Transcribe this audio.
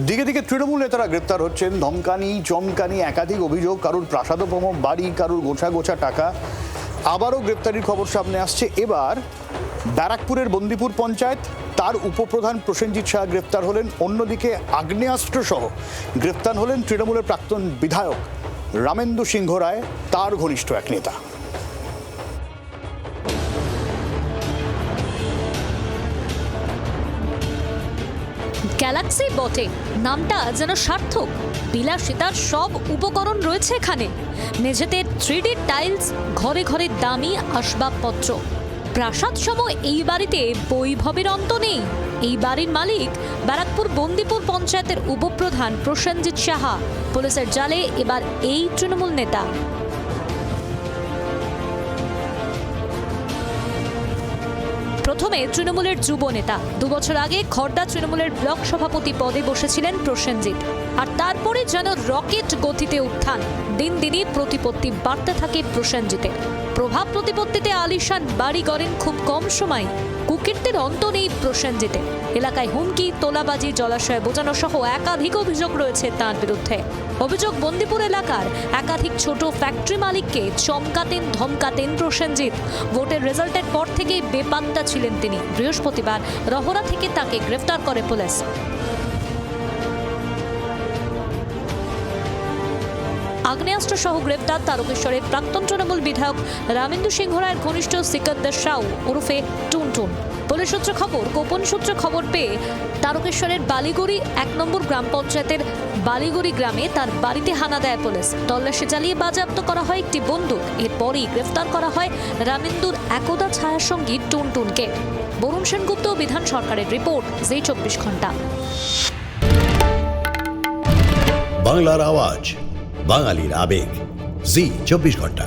দিকে দিকে তৃণমূল নেতারা গ্রেপ্তার হচ্ছেন। ধমকানি চমকানি একাধিক অভিযোগ, কারুর প্রাসাদোপম বাড়ি, কারুর গোছা গোছা টাকা। আবারও গ্রেপ্তারির খবর সামনে আসছে। এবার ব্যারাকপুরের বন্দিপুর পঞ্চায়েত, তার উপপ্রধান প্রসেনজিৎ শাহ গ্রেপ্তার হলেন। অন্যদিকে আগ্নেয়াস্ত্র সহ গ্রেপ্তার হলেন তৃণমূলের প্রাক্তন বিধায়ক রামেন্দু সিংহ রায়, তার ঘনিষ্ঠ এক নেতা। গ্যালাক্সি বটে, নামটা যেন সার্থক। বিলাসিতার সব উপকরণ রয়েছে এখানে। মেঝেতে 3D টাইলস, ঘরে ঘরে দামি আসবাবপত্র। প্রাসাদ সম এই বাড়িতে বৈভবের অন্ত নেই। এই বাড়ির মালিক ব্যারাকপুর বন্দিপুর পঞ্চায়েতের উপপ্রধান প্রসেনজিৎ সাহা। পুলিশের জালে এবার এই তৃণমূল নেতা। প্রথমে তৃণমূলের যুব নেতা, 2 বছর আগে খড়দা তৃণমূলের ব্লক সভাপতি পদে বসেছিলেন প্রসেনজিৎ। আর তারপরে যেন রকেট গতিতে উত্থান। দিন দিনই প্রতিপত্তি বাড়তে থাকে প্রসেনজিতের। প্রভাব প্রতিপত্তিতে আলিশান বাড়ি গড়েন খুব কম সময়। কুকীর্তির অন্ত নেই প্রসেনজিতের। এলাকায় হুমকি, তোলাবাজি, জলাশয়ে বোঝানো সহ একাধিক অভিযোগ রয়েছে তাঁর বিরুদ্ধে। অভিযোগ, বন্দিপুর এলাকার একাধিক ছোট ফ্যাক্টরি মালিককে চমকাতেন ধমকাতেন প্রসেনজিৎ। ভোটের রেজাল্টের পর থেকেই বেপাত্তা ছিলেন তিনি। বৃহস্পতিবার রহরা থেকে তাকে গ্রেফতার করে পুলিশ। আগ্নেয়াস্ত্র সহ গ্রেপ্তার তারকেশ্বরের প্রাক্তন তৃণমূল বিধায়ক রামেন্দু সিংহ রায়ের ঘনিষ্ঠ সিকান্দার সাউ ওরফে টুনটুন। পুলিশ সূত্রে খবর, গোপন সূত্রে খবর পেয়ে তারকেশ্বরের বালিগুড়ি 1 নম্বর গ্রাম পঞ্চায়েতের বালিগুড়ি গ্রামে তার বাড়িতে হানা দেয় পুলিশ। তল্লাশি চালিয়ে বাজেয়াপ্ত করা হয় একটি বন্দুক। এরপরই গ্রেফতার করা হয় রামেন্দুর একদা ছায়াসঙ্গী টুনটুনকে। বরুণ সেনগুপ্ত, বিধান সরকারের রিপোর্ট, জি 24 ঘন্টা। বাংলার আওয়াজ, বাঙালির আবেগ, জি 24 ঘন্টা।